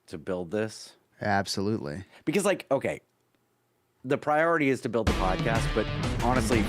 to build this? Absolutely. Because, like, okay, the priority is to build the podcast, but honestly,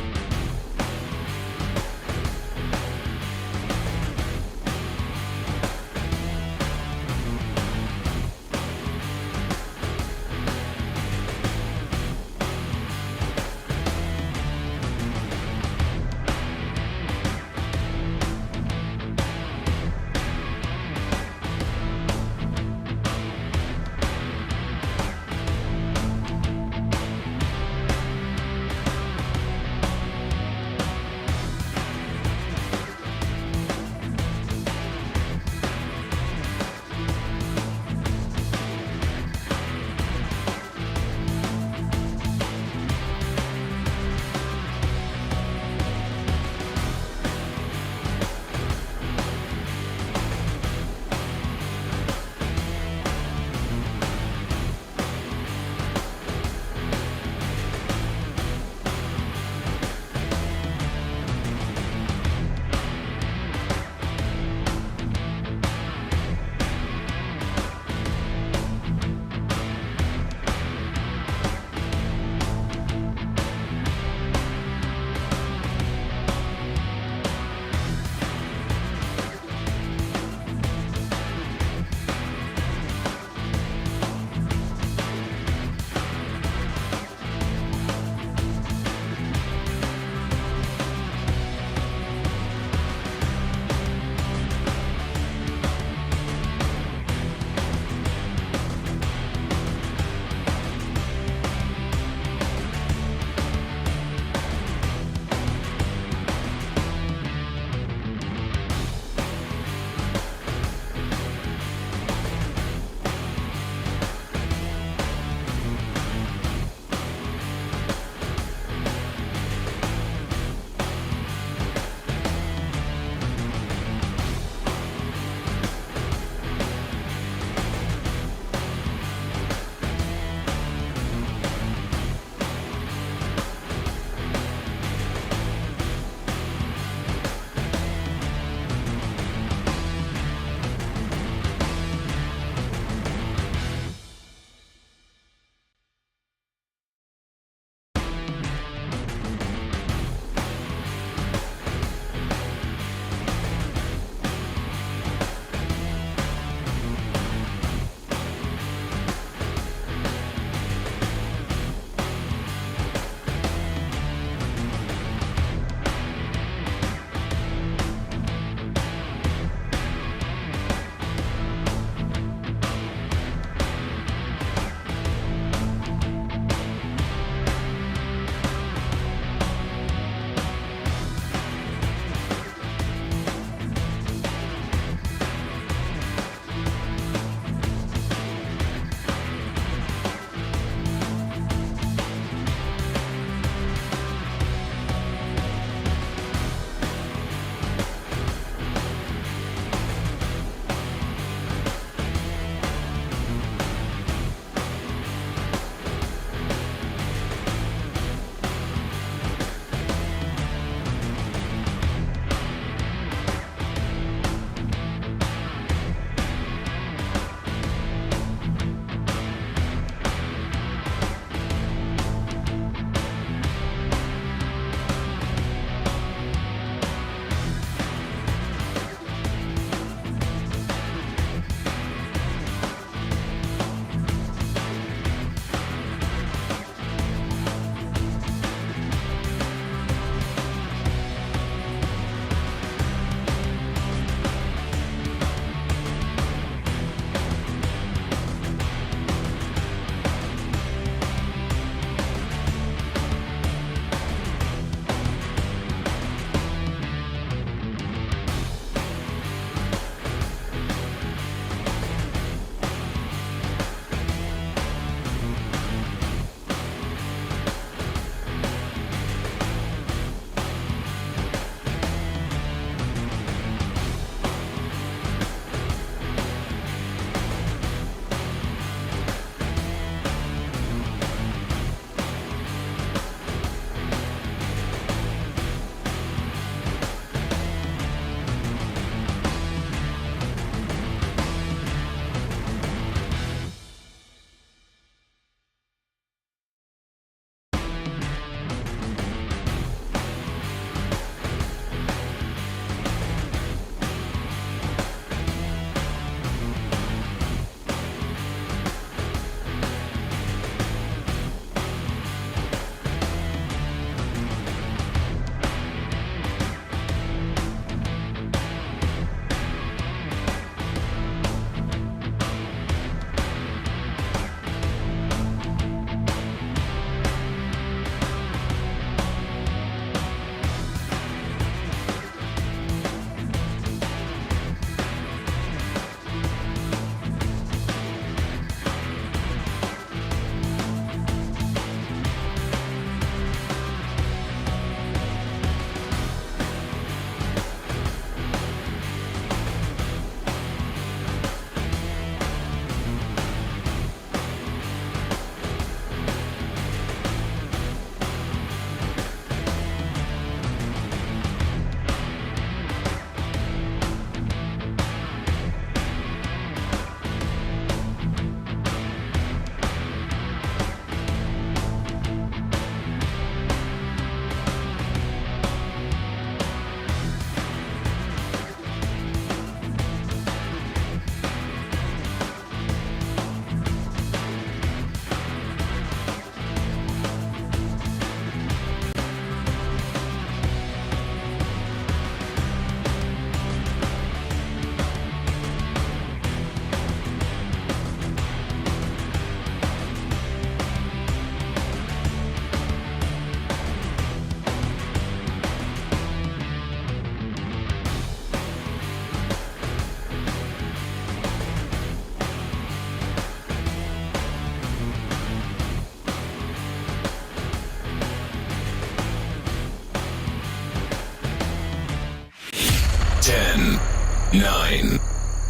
9,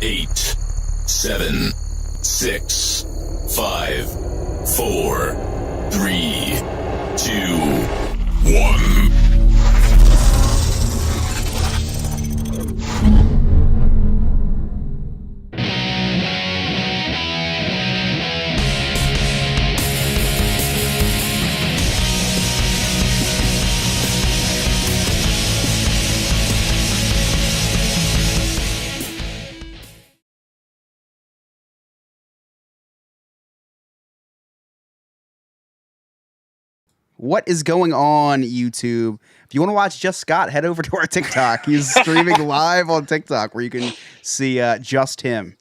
8, 7, 6, 5, 4, 3, 2, 1. What is going on, YouTube? If you want to watch Just Scott, head over to our TikTok. He's streaming live on TikTok where you can see just him.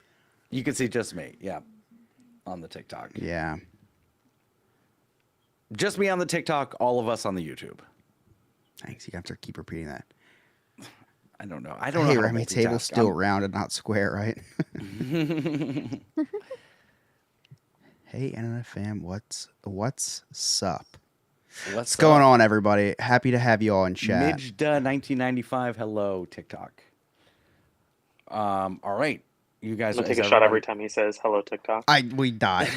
You can see just me, yeah, on the TikTok. Yeah. Just me on the TikTok, all of us on the YouTube. Thanks. You have to keep repeating that. I don't know. I don't know. Hey, how to Remy, table's still round and not square, right? Hey, NNF fam, what's sup? What's going on, everybody? Happy to have you all in chat. Mijda 1995, hello, TikTok. All right. You guys I'm gonna take a shot every time he says hello, TikTok. We die.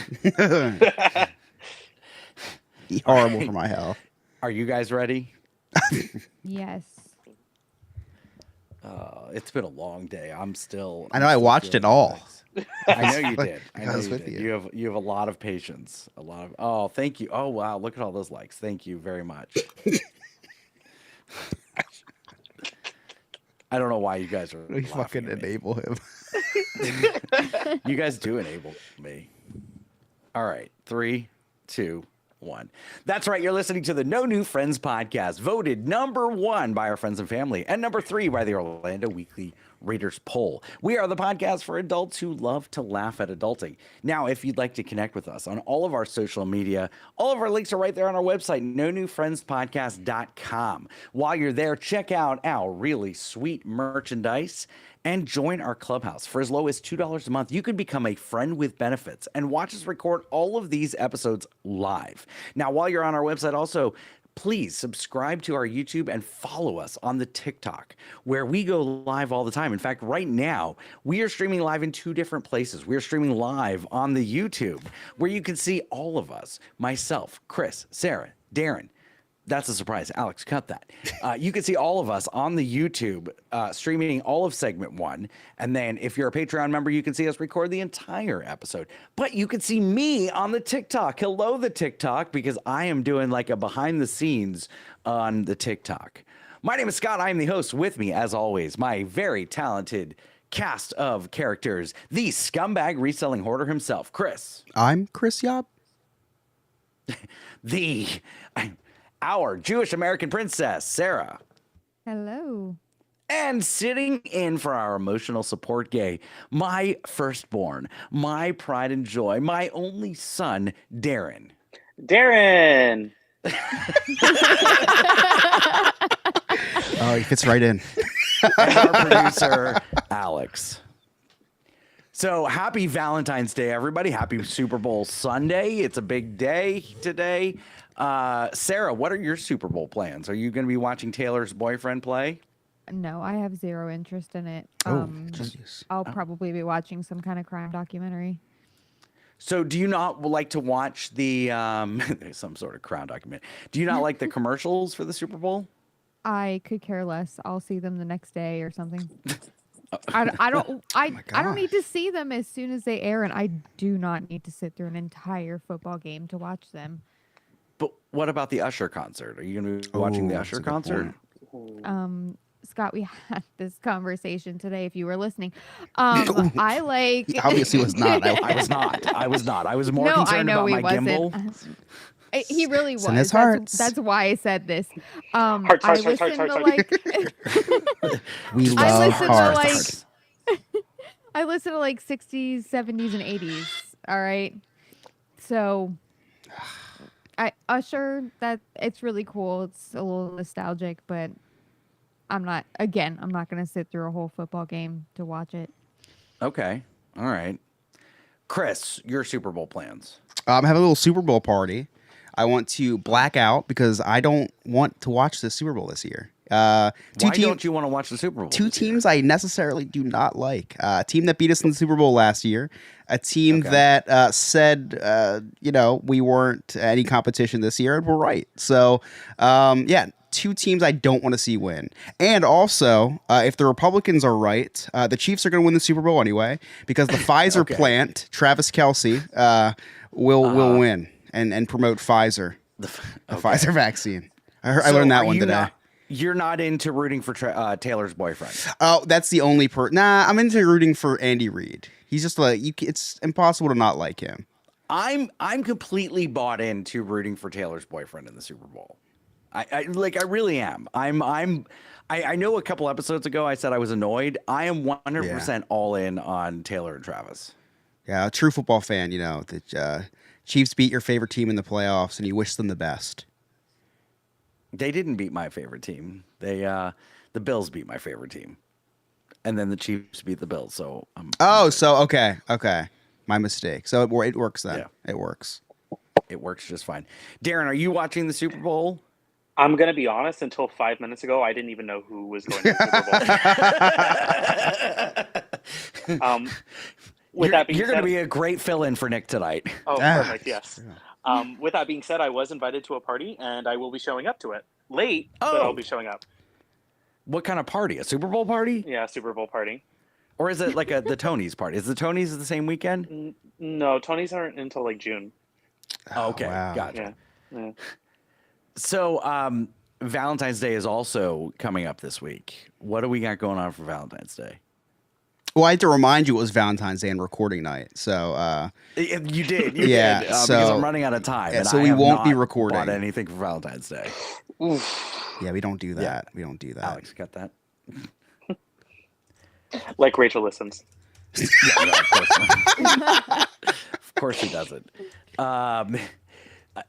Horrible for my health. Are you guys ready? Yes. It's been a long day. I know. I watched it all. I know you did. I know was you with did. you. You have a lot of patience. Oh, thank you. Oh wow, look at all those likes. Thank you very much. I don't know why you guys are. We fucking enable him. You guys do enable me. All right, 3, 2, 1. That's right. You're listening to the No New Friends podcast, voted #1 by our friends and family, and #3 by the Orlando Weekly Raiders poll. We are the podcast for adults who love to laugh at adulting. Now, if you'd like to connect with us on all of our social media, all of our links are right there on our website, nonewfriendspodcast.com. While you're there, check out our really sweet merchandise and join our clubhouse. For as low as $2 a month, you can become a friend with benefits and watch us record all of these episodes live. Now, while you're on our website, also, please subscribe to our YouTube and follow us on the TikTok, where we go live all the time. In fact, right now, we are streaming live in 2 different places. We are streaming live on the YouTube, where you can see all of us, myself, Chris, Sarah, Darren. That's a surprise. Alex, cut that. You can see all of us on the YouTube streaming all of segment 1. And then if you're a Patreon member, you can see us record the entire episode. But you can see me on the TikTok. Hello, the TikTok, because I am doing like a behind the scenes on the TikTok. My name is Scott. I am the host. With me, as always, my very talented cast of characters, the scumbag reselling hoarder himself, Chris. I'm Chris Yob. Our Jewish American princess, Sarah. Hello. And sitting in for our emotional support gay, my firstborn, my pride and joy, my only son, Darren. Darren! Oh, he fits right in. And our producer, Alex. So happy Valentine's Day, everybody. Happy Super Bowl Sunday. It's a big day today. Sarah, what are your Super Bowl plans? Are you going to be watching Taylor's boyfriend play? No, I have zero interest in it. I'll probably be watching some kind of crime documentary. So do you not like to watch the some sort of crime document? Do you not like the commercials for the Super Bowl? I could care less. I'll see them the next day or something. I don't need to see them as soon as they air, and I do not need to sit through an entire football game to watch them. But what about the Usher concert? Are you going to be watching the Usher concert? Scott, we had this conversation today. If you were listening, I like. Obviously, was not. I was not. I was more concerned about my gimbal. He really was. In his hearts. That's why I said this. Hearts. We love hearts. I listen to like 60s, 70s, and 80s. All right. So Usher, that it's really cool. It's a little nostalgic, but I'm not going to sit through a whole football game to watch it. Okay. All right. Chris, your Super Bowl plans. I'm having a little Super Bowl party. I want to black out because I don't want to watch the Super Bowl this year. Why don't you want to watch the Super Bowl? Two teams I necessarily do not like. A team that beat us in the Super Bowl last year. A team that said, we weren't any competition this year, and we're right. So, two teams I don't want to see win. And also, if the Republicans are right, the Chiefs are going to win the Super Bowl anyway because the Pfizer plant, Travis Kelce, will win and promote Pfizer, the Pfizer vaccine. I learned that one today. You're not into rooting for Taylor's boyfriend. Oh, that's the only Nah, I'm into rooting for Andy Reid. He's just it's impossible to not like him. I'm completely bought into rooting for Taylor's boyfriend in the Super Bowl. I really am. I know a couple episodes ago I said I was annoyed. I am 100% all in on Taylor and Travis. Yeah, a true football fan, the Chiefs beat your favorite team in the playoffs and you wish them the best. They didn't beat my favorite team. The Bills beat my favorite team. And then the Chiefs beat the Bills. So okay. My mistake. So it works then. Yeah. It works. It works just fine. Darren, are you watching the Super Bowl? I'm going to be honest, until 5 minutes ago, I didn't even know who was going to the Super Bowl. With that being you're said, going to be a great fill-in for Nick tonight. Oh, perfect, yes. With that being said, I was invited to a party, and I will be showing up to it. Late, but I'll be showing up. What kind of party? A Super Bowl party? Yeah, Super Bowl party. Or is it like the Tonys party? Is the Tonys the same weekend? No, Tonys aren't until like June. Oh, okay, wow. Gotcha. Yeah. So Valentine's Day is also coming up this week. What do we got going on for Valentine's Day? Well, I have to remind you it was Valentine's Day and recording night. So you did. Yeah, because I'm running out of time. Yeah, and so we won't be recording. Bought anything for Valentine's Day. Yeah, we don't do that. Yeah. We don't do that. Alex, got that? Like Rachel listens. Yeah, no, of course not. Of course he doesn't.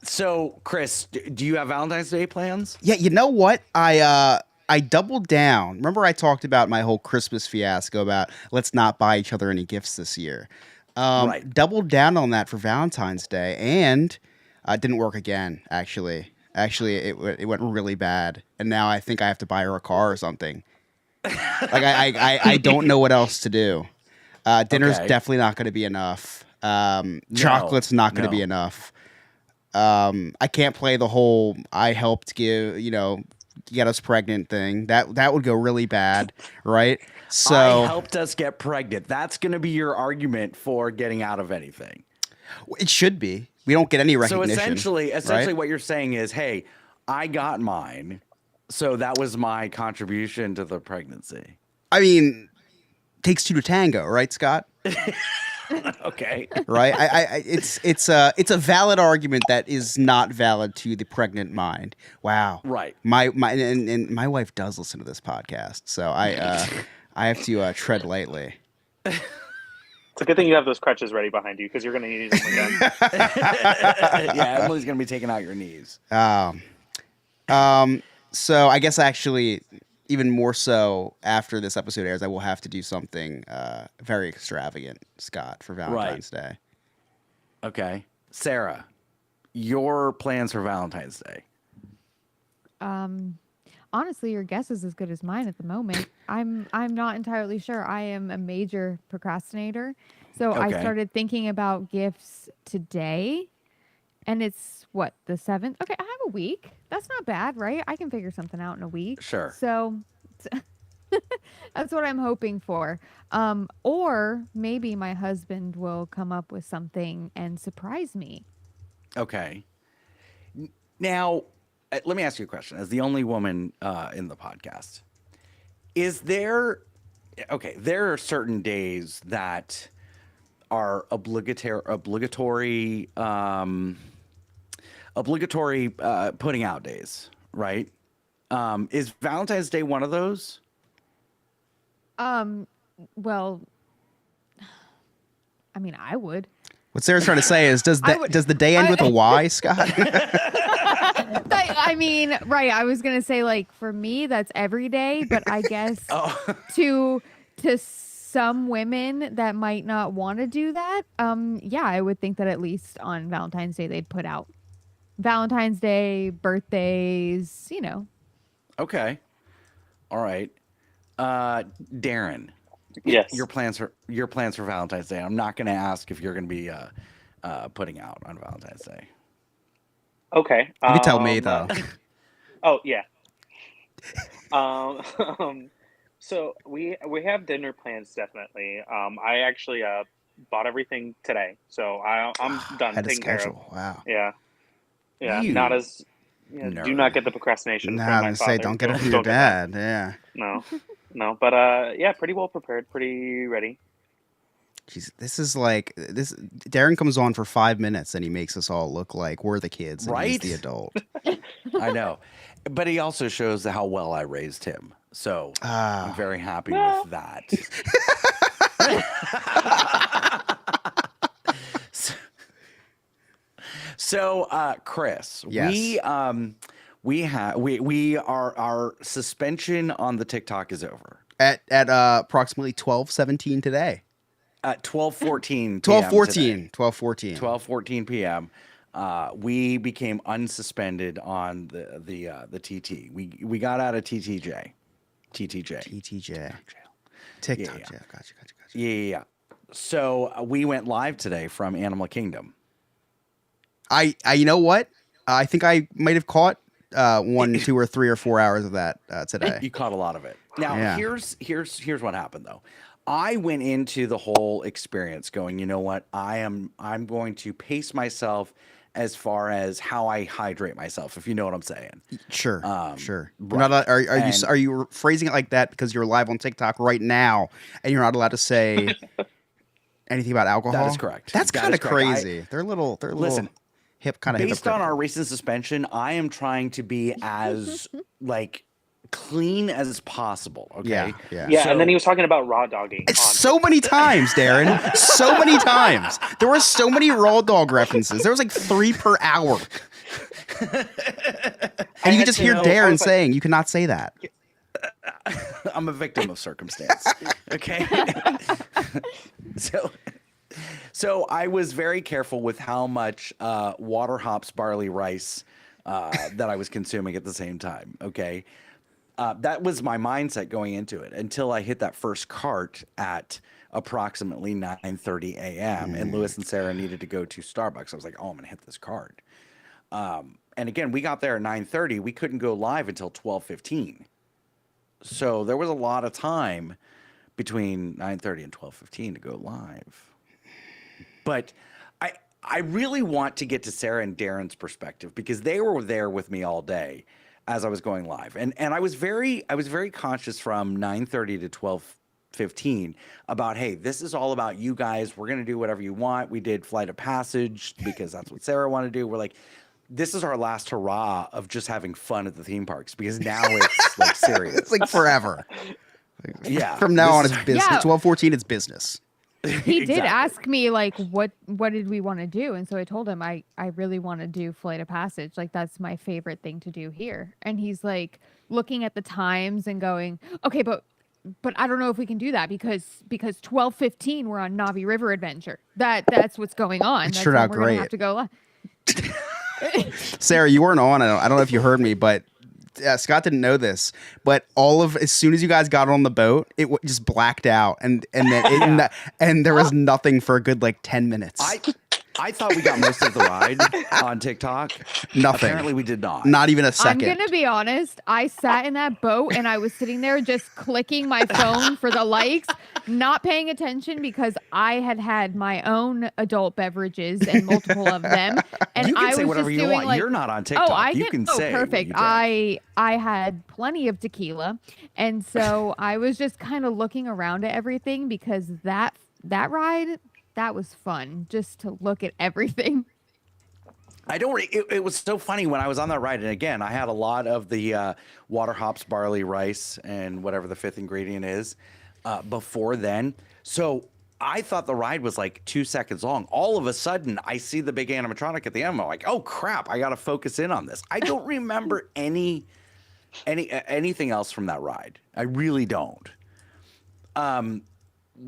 So, Chris, do you have Valentine's Day plans? Yeah, you know what? I doubled down. Remember I talked about my whole Christmas fiasco about let's not buy each other any gifts this year. Right. Doubled down on that for Valentine's Day, and it didn't work again, actually. Actually, it went really bad, and now I think I have to buy her a car or something. Like I don't know what else to do. Dinner's definitely not going to be enough. Chocolate's not going to be enough. I can't play the whole I helped get us pregnant thing. That would go really bad, right? So I helped us get pregnant. That's going to be your argument for getting out of anything. It should be. We don't get any recognition. So essentially right? what you're saying is, hey, I got mine, so that was my contribution to the pregnancy. I mean, takes two to tango, right, Scott? Okay. Right. It's a valid argument that is not valid to the pregnant mind. Wow. Right. My my wife does listen to this podcast, so I have to tread lightly. It's a good thing you have those crutches ready behind you because you're going to need them again. Yeah, Emily's going to be taking out your knees. So I guess actually, even more so after this episode airs, I will have to do something very extravagant, Scott, for Valentine's Day. Okay. Sarah, your plans for Valentine's Day? Honestly, your guess is as good as mine at the moment. I'm not entirely sure. I am a major procrastinator. So I started thinking about gifts today, and it's what, the 7th? Okay, I have a week. That's not bad, right? I can figure something out in a week. Sure. So that's what I'm hoping for. Or maybe my husband will come up with something and surprise me. Okay. Now, let me ask you a question. As the only woman in the podcast, there are certain days that are obligatory putting out days, right? Is Valentine's Day one of those? Well, I mean, I would. What Sarah's trying to say is, does the day end with a Y, Scott? I mean, right. I was gonna say, like, for me, that's every day, but I guess to some women that might not want to do that, yeah, I would think that at least on Valentine's Day they'd put out Valentine's Day, birthdays, Okay. All right. Darren. Yes. Your plans for Valentine's Day. I'm not going to ask if you're going to be putting out on Valentine's Day. Okay. You can tell me though. Oh yeah. So we have dinner plans definitely. I actually bought everything today, so I'm done Had a taking care of. schedule. Wow. Yeah. You Not as. Yeah, do not get the procrastination. Nah, from I'm my gonna say father. don't get it from your Don't get that. dad. Yeah. No, but yeah, pretty well prepared, pretty ready. Jeez, this is like this. Darren comes on for 5 minutes and he makes us all look like we're the kids and he's Right? the adult. I know. But he also shows how well I raised him. So I'm very happy with that. So, Chris, Yes. our suspension on the TikTok is over. At approximately 12:17 today. At 12:14 12:14 p.m. We became unsuspended on the TT. We got out of TTJ. TTJ. TikTok. Yeah. Gotcha. Yeah. So we went live today from Animal Kingdom. I you know what? I think I might have caught 1, 2, or 3 or 4 hours of that today. You caught a lot of it. Now, Yeah. here's what happened though. I went into the whole experience going, you know what? I'm going to pace myself as far as how I hydrate myself, if you know what I'm saying. Sure. Right. Not, are you phrasing it like that because you're live on TikTok right now and you're not allowed to say anything about alcohol? That is correct. That's That kind is of correct. crazy. They're little Listen, hip kind of based on our recent suspension, I am trying to be as like clean as possible. Okay. Yeah, So- and then he was talking about raw dogging. It's so many times, Darren. So many times. There were so many raw dog references. There was like 3 per hour. And you could just hear Darren saying, you cannot say that. I'm a victim of circumstance. Okay. So I was very careful with how much water hops barley rice that I was consuming at the same time. Okay. That was my mindset going into it until I hit that first cart at approximately 9:30 a.m. and Lewis and Sarah needed to go to Starbucks. I was like, oh, I'm going to hit this cart. And again, we got there at 9:30. We couldn't go live until 12:15. So there was a lot of time between 9:30 and 12:15 to go live. But I really want to get to Sarah and Darren's perspective because they were there with me all day as I was going live. And I was very conscious from 9:30 to 12:15 about, hey, this is all about you guys. We're going to do whatever you want. We did Flight of Passage because that's what Sarah wanted to do. We're like, this is our last hurrah of just having fun at the theme parks because now it's like serious. It's like forever. Yeah. From now on, it's business. Yeah. 12:14, it's business. He did Exactly. ask me like what did we want to do, and so I told him I really want to do Flight of Passage, like that's my favorite thing to do here. And he's like looking at the times and going, okay, but I don't know if we can do that because 12:15 we're on Navi River Adventure. That's what's going on. It That's turned when out we're gonna great. have to go live. Sarah, you weren't on. I don't know if you heard me, but Scott didn't know this. But as soon as you guys got on the boat, it just blacked out, and then and there was nothing for a good like 10 minutes. I thought we got most of the ride on TikTok. Nothing. Apparently we did not. Not even a second. I'm gonna be honest. I sat in that boat and I was sitting there just clicking my phone for the likes, not paying attention because I had my own adult beverages and multiple of them. And You can I say was whatever just you doing want. like, You're not on TikTok. oh, I You can. can say what perfect. you drank. I had plenty of tequila, and so I was just kind of looking around at everything because that ride. That was fun, just to look at everything. It was so funny when I was on that ride. And again, I had a lot of the water hops, barley, rice, and whatever the 5th ingredient is before then. So I thought the ride was like 2 seconds long. All of a sudden, I see the big animatronic at the end. I'm like, oh, crap, I got to focus in on this. I don't remember anything else from that ride. I really don't.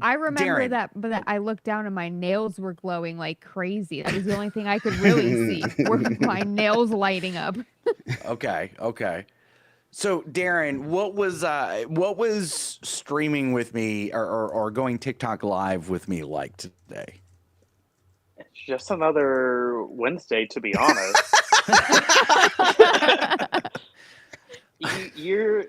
I remember Darren. that, but that I looked down and my nails were glowing like crazy. That was the only thing I could really see were my nails lighting up. Okay. So Darren, what was streaming with me or going TikTok live with me like today? It's just another Wednesday, to be honest. Your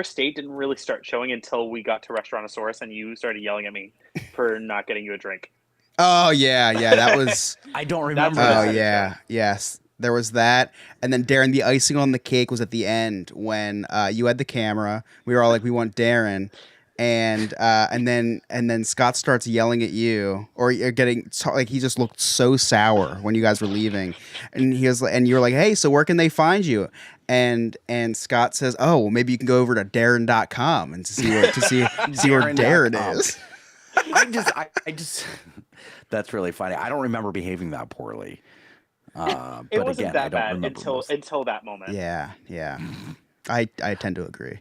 state didn't really start showing until we got to Restaurantosaurus, and you started yelling at me for not getting you a drink. Oh yeah, that was. I don't remember. Oh that. yeah, yes. There was that, and then Darren, the icing on the cake was at the end when you had the camera. We were all like, "We want Darren," and then Scott starts yelling at you, or you're getting like he just looked so sour when you guys were leaving, and and you're like, "Hey, so where can they find you?" And Scott says, "Oh, well, maybe you can go over to Darren.com and see where Darren is." I just that's really funny. I don't remember behaving that poorly. It but wasn't again, that I don't bad remember until that moment. Yeah. I tend to agree.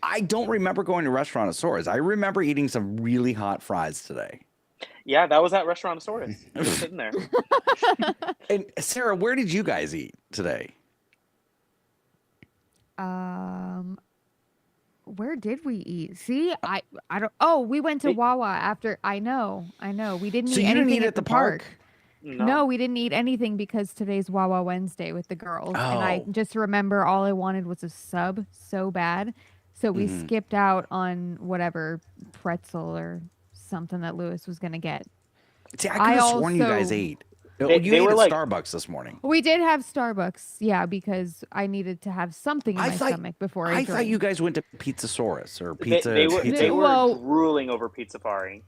I don't remember going to Restaurantosaurus. I remember eating some really hot fries today. Yeah, that was at Restaurantosaurus. I was sitting there. And Sarah, where did you guys eat today? Where did we eat? See, I don't. Oh, we went to Wawa after. I know. We didn't So eat you didn't anything eat at the park. No, we didn't eat anything because today's Wawa Wednesday with the girls, and I Oh. just remember all I wanted was a sub so bad, so we skipped out on whatever pretzel or something that Lewis was gonna get. See, I could have sworn you guys also- ate. They You ate were at like- Starbucks this morning. We did have Starbucks, yeah, because I needed to have something in I my thought- stomach before I I drank. thought you guys went to Pizzasaurus or Pizza. They pizza, were Well- drooling over Pizzafari.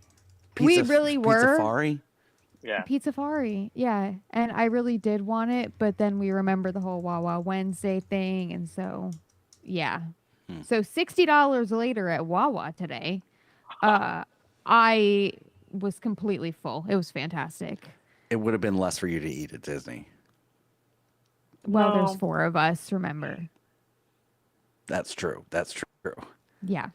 We pizza, really were. Pizzafari? Yeah. Pizzafari, yeah, and I really did want it, but then we remember the whole Wawa Wednesday thing, and so, yeah. So $60 later at Wawa today, I was completely full. It was fantastic. It would have been less for you to eat at Disney. Well, No. there's 4 of us, remember? That's true. That's true. Yeah.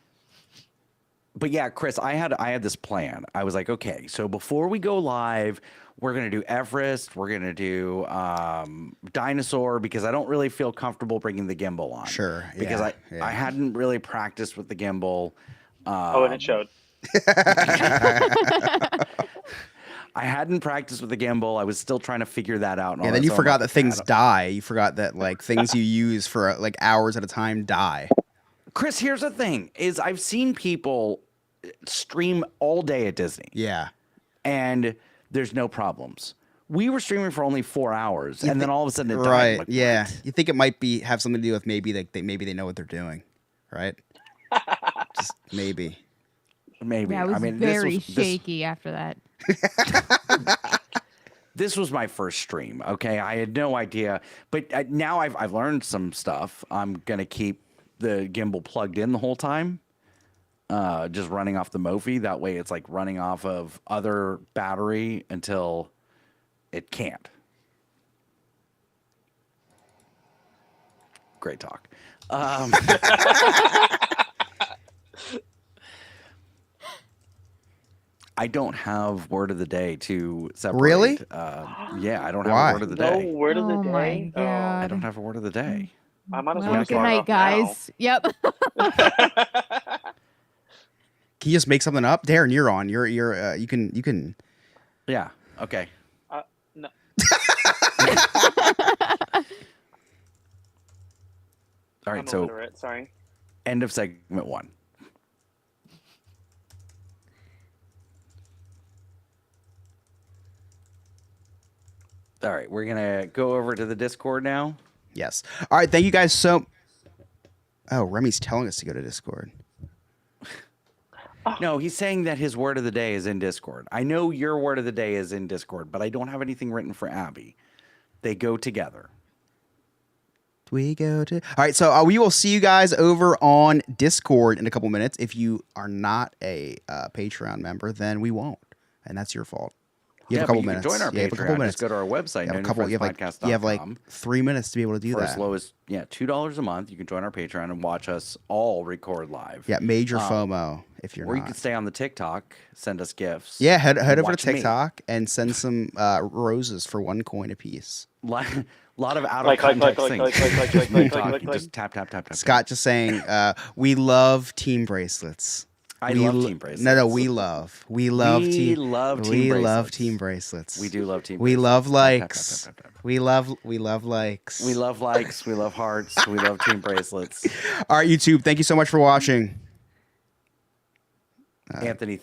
But yeah, Chris, I had this plan. I was like, okay, so before we go live, we're gonna do Everest. We're gonna do Dinosaur because I don't really feel comfortable bringing the gimbal on. Sure, Because yeah. I hadn't really practiced with the gimbal. And it showed. I hadn't practiced with the gimbal. I was still trying to figure that out. Yeah, then you forgot that things die. You forgot that like things you use for like hours at a time die. Chris, here's the thing: is I've seen people stream all day at Disney. Yeah. And there's no problems. We were streaming for only 4 hours, and then all of a sudden it died. Right. Like, Yeah. what? You think it might have something to do with maybe they know what they're doing, right? Just maybe. Maybe. Yeah, it was I mean, very shaky after that. This was my first stream. Okay, I had no idea, but now I've learned some stuff. I'm gonna keep the gimbal plugged in the whole time, just running off the Mophie. That way, it's like running off of other battery until it can't. Great talk. I don't have word of the day to separate. Really? Yeah, I don't Why? have a word of the day. No word of the Oh my day. God. I don't have a word of the day. I might as Well, well good start night, off now. guys. Yep. Can you just make something up? Darren, you're on. You can. Yeah. Okay. No. All right. I'm So illiterate, sorry. end of segment 1. All right. We're gonna go over to the Discord now. Yes. All right. Thank you guys so. Oh, Remy's telling us to go to Discord. No, he's saying that his word of the day is in Discord. I know your word of the day is in Discord, but I don't have anything written for Abby. They go together. We go to. All right, so we will see you guys over on Discord in a couple minutes. If you are not a Patreon member, then we won't, and that's your fault. You have a couple but minutes. You can join our You have a couple Patreon. minutes. Just go to our website. You have like 3 minutes to be able to do for that. as low as $2 a month. You can join our Patreon and watch us all record live. Yeah, major FOMO if you're or not. you can stay on the TikTok, send us gifts. Yeah, head over to watch me. TikTok and send some roses for 1 coin apiece. Lot of out of context things. Just tap. Scott just saying, we love team bracelets. I love team bracelets. No, we love team bracelets. We do love team bracelets. We love likes. We love likes. We love likes. We love hearts. We love team bracelets. All right, YouTube, thank you so much for watching. Anthony.